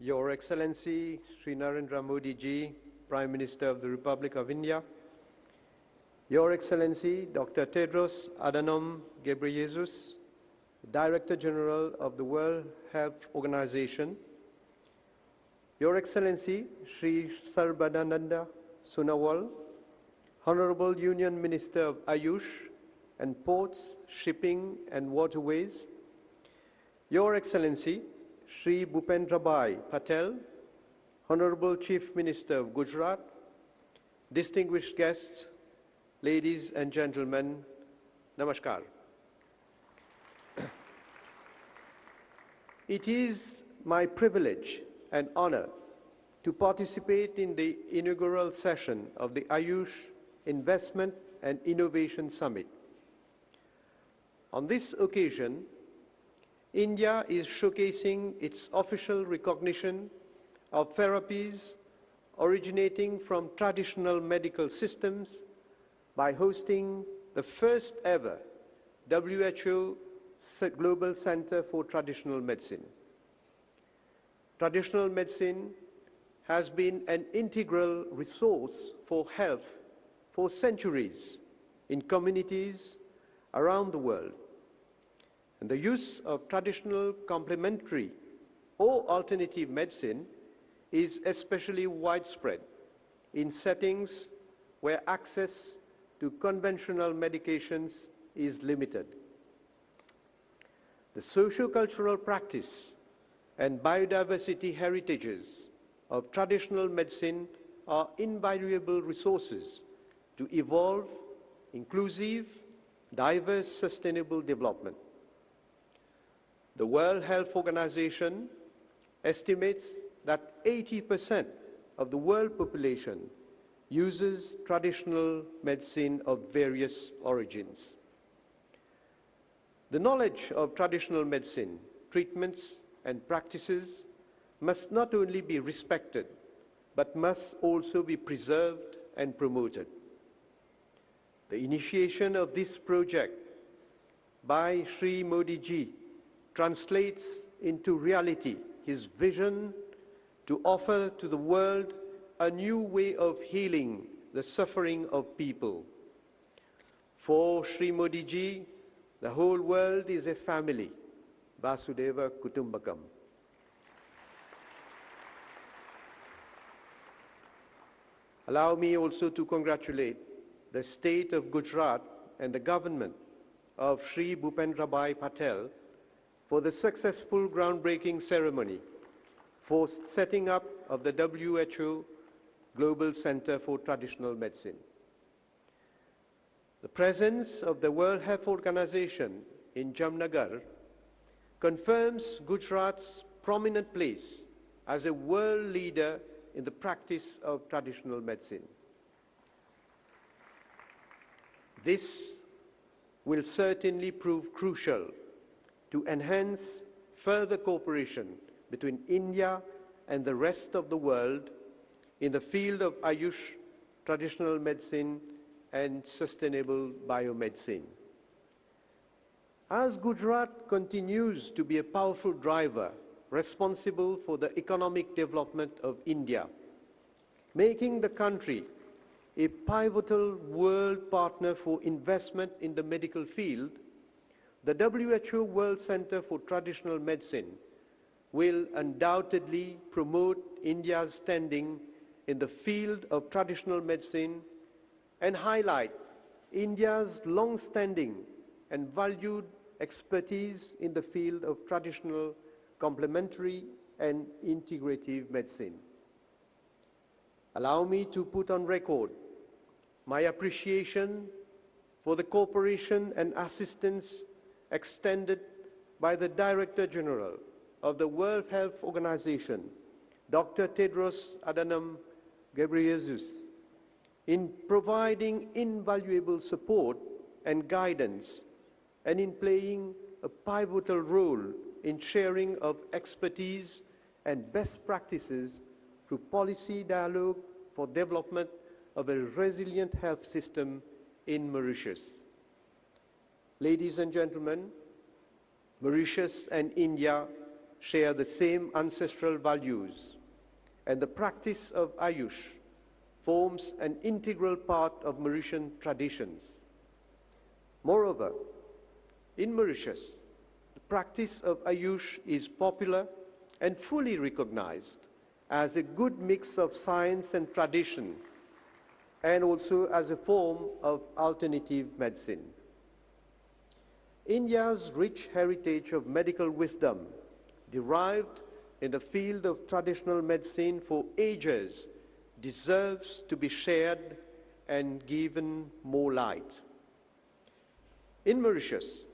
Your Excellency Sri Narendra Modi ji, Prime Minister of the Republic of India, Your Excellency Dr. Tedros Adhanom Ghebreyesus, Director General of the World Health Organization, Your Excellency Sri Sarbadananda Sonowal, Honorable Union Minister of AYUSH and Ports, Shipping and Waterways, Your Excellency Sri Bhupendrabhai Patel, Honorable Chief Minister of Gujarat, distinguished guests, ladies and gentlemen, Namaskar. It is my privilege and honor to participate in the inaugural session of the AYUSH Investment and Innovation Summit. On this occasion, India is showcasing its official recognition of therapies originating from traditional medical systems by hosting the first ever WHO Global Center for Traditional Medicine. Traditional medicine has been an integral resource for health for centuries in communities around the world. And the use of traditional complementary or alternative medicine is especially widespread in settings where access to conventional medications is limited. The socio-cultural practice and biodiversity heritages of traditional medicine are invaluable resources to evolve inclusive, diverse, sustainable development. The World Health Organization estimates that 80% of the world population uses traditional medicine of various origins. The knowledge of traditional medicine, treatments, and practices must not only be respected, but must also be preserved and promoted. The initiation of this project by Sri Modi ji translates into reality his vision to offer to the world a new way of healing the suffering of people. For Sri Modi ji, the whole world is a family, Vasudeva Kutumbakam. Allow me also to congratulate the state of Gujarat and the government of Sri Bhupendrabhai Patel for the successful groundbreaking ceremony for setting up of the WHO Global Center for Traditional Medicine. The presence of the World Health Organization in Jugnauth confirms Gujarat's prominent place as a world leader in the practice of traditional medicine. This will certainly prove crucial to enhance further cooperation between India and the rest of the world in the field of AYUSH, traditional medicine, and sustainable biomedicine. As Gujarat continues to be a powerful driver responsible for the economic development of India, making the country a pivotal world partner for investment in the medical field, the WHO World Center for Traditional Medicine will undoubtedly promote India's standing in the field of traditional medicine and highlight India's long-standing and valued expertise in the field of traditional, complementary, and integrative medicine. Allow me to put on record my appreciation for the cooperation and assistance extended by the Director General of the World Health Organization, Dr. Tedros Adhanom Ghebreyesus, in providing invaluable support and guidance, and in playing a pivotal role in sharing of expertise and best practices through policy dialogue for development of a resilient health system in Mauritius. Ladies and gentlemen, Mauritius and India share the same ancestral values, and the practice of AYUSH forms an integral part of Mauritian traditions. Moreover, in Mauritius, the practice of AYUSH is popular and fully recognized as a good mix of science and tradition, and also as a form of alternative medicine. India's rich heritage of medical wisdom derived in the field of traditional medicine for ages deserves to be shared and given more light. In Mauritius,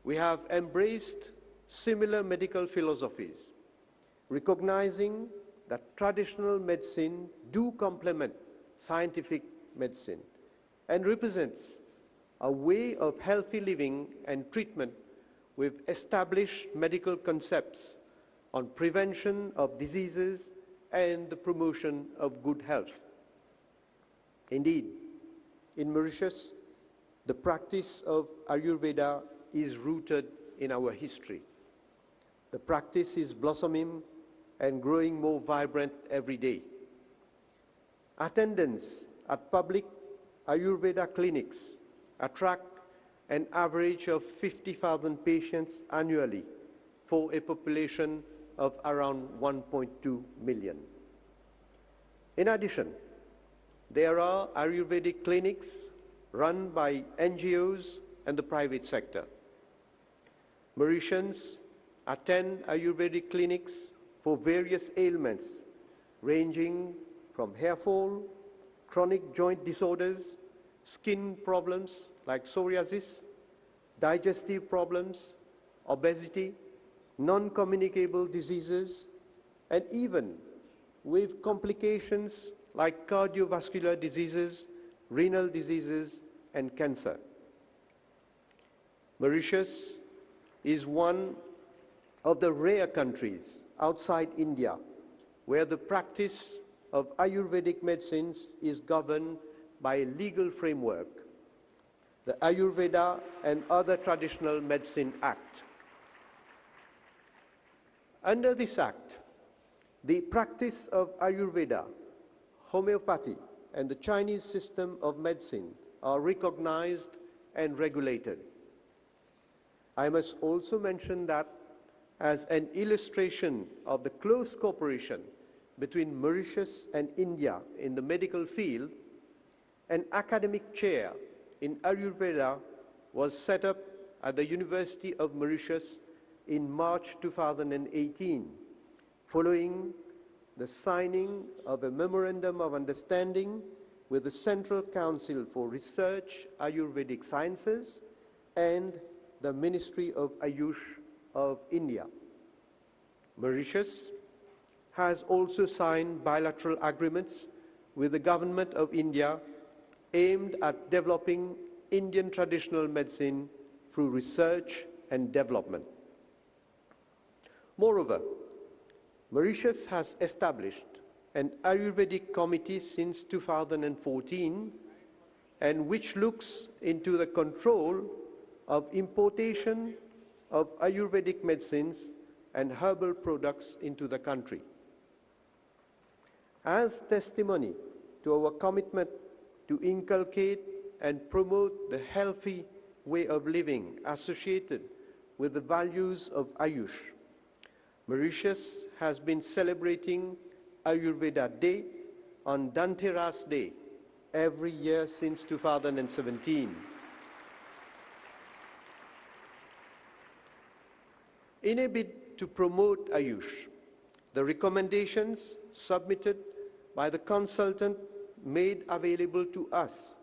we have embraced similar medical philosophies, recognizing that traditional medicine do complement scientific medicine and represents a way of healthy living and treatment with established medical concepts on prevention of diseases and the promotion of good health. Indeed, in Mauritius, the practice of Ayurveda is rooted in our history. The practice is blossoming and growing more vibrant every day. Attendance at public Ayurveda clinics attract an average of 50,000 patients annually for a population of around 1.2 million. In addition, there are Ayurvedic clinics run by NGOs and the private sector. Mauritians attend Ayurvedic clinics for various ailments ranging from hair fall, chronic joint disorders, skin problems like psoriasis, digestive problems, obesity, non-communicable diseases, and even with complications like cardiovascular diseases, renal diseases, and cancer. Mauritius is one of the rare countries outside India where the practice of Ayurvedic medicines is governed by a legal framework, the Ayurveda and Other Traditional Medicine Act. Under this act, the practice of Ayurveda, homeopathy, and the Chinese system of medicine are recognized and regulated. I must also mention that as an illustration of the close cooperation between Mauritius and India in the medical field, an academic chair in Ayurveda was set up at the University of Mauritius in March 2018, following the signing of a Memorandum of Understanding with the Central Council for Research, Ayurvedic Sciences, and the Ministry of AYUSH of India. Mauritius has also signed bilateral agreements with the Government of India aimed at developing Indian traditional medicine through research and development. Moreover, Mauritius has established an Ayurvedic committee since 2014, and which looks into the control of importation of Ayurvedic medicines and herbal products into the country. As testimony to our commitment to inculcate and promote the healthy way of living associated with the values of AYUSH, Mauritius has been celebrating Ayurveda Day on Dhanteras Day every year since 2017. In a bid to promote AYUSH, the recommendations submitted by the consultant made available to us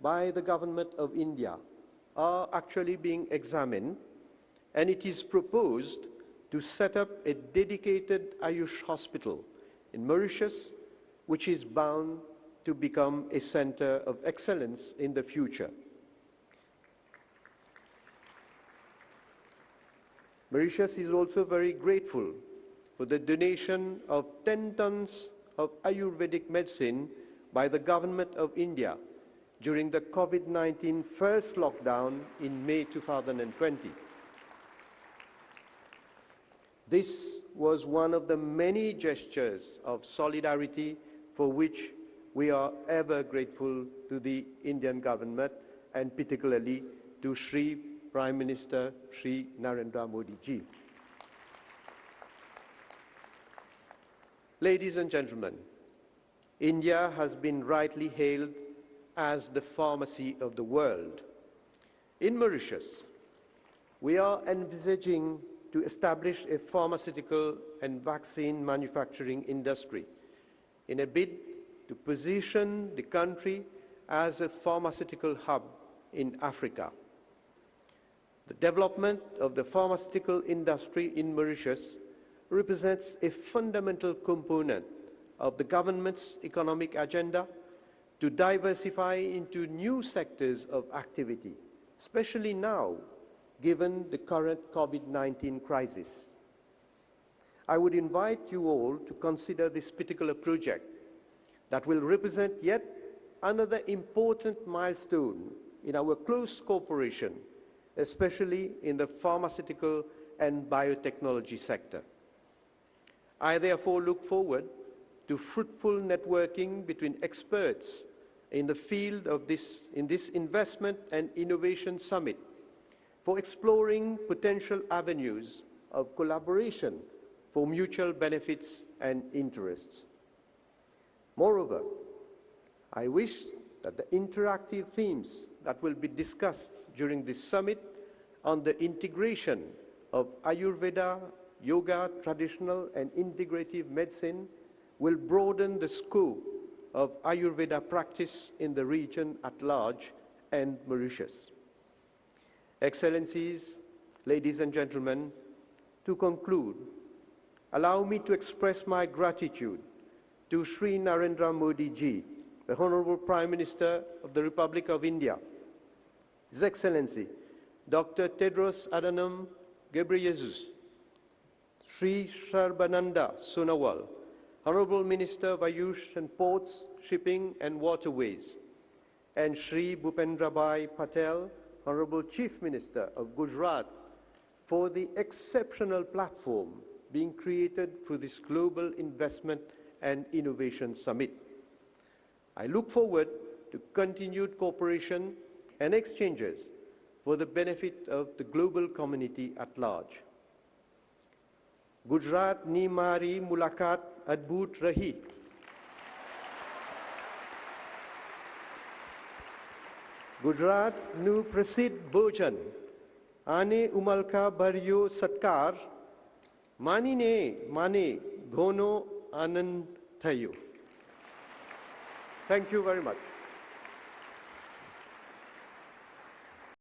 by the Government of India are actually being examined, and it is proposed to set up a dedicated AYUSH hospital in Mauritius, which is bound to become a center of excellence in the future. Mauritius is also very grateful for the donation of 10 tons of Ayurvedic medicine by the Government of India during the COVID-19 first lockdown in May 2020. This was one of the many gestures of solidarity for which we are ever grateful to the Indian government and particularly to Shri Prime Minister Shri Narendra Modi ji. Ladies and gentlemen, India has been rightly hailed as the pharmacy of the world. In Mauritius, we are envisaging to establish a pharmaceutical and vaccine manufacturing industry in a bid to position the country as a pharmaceutical hub in Africa. The development of the pharmaceutical industry in Mauritius represents a fundamental component of the government's economic agenda to diversify into new sectors of activity, especially now, given the current COVID-19 crisis. I would invite you all to consider this particular project that will represent yet another important milestone in our close cooperation, especially in the pharmaceutical and biotechnology sector. I therefore look forward to fruitful networking between experts in the field of this investment and innovation summit for exploring potential avenues of collaboration for mutual benefits and interests. Moreover, I wish that the interactive themes that will be discussed during this summit on the integration of Ayurveda, yoga, traditional and integrative medicine will broaden the scope of Ayurveda practice in the region at large and Mauritius. Excellencies, ladies and gentlemen, to conclude, allow me to express my gratitude to Shri Narendra Modi ji, the Honorable Prime Minister of the Republic of India, His Excellency, Dr. Tedros Adhanom Ghebreyesus, Shri Sarbananda Sonowal, Honorable Minister of AYUSH and Ports, Shipping and Waterways, and Shri Bhupendrabhai Patel, Honorable Chief Minister of Gujarat, for the exceptional platform being created through this Global Investment and Innovation Summit. I look forward to continued cooperation and exchanges for the benefit of the global community at large. Gujarat ni mari mulakat adbhut rahi. Gujarat nu prasidh bhojan ane umalka baryo satkar manine mane ghono anand thayo. Thank you very much.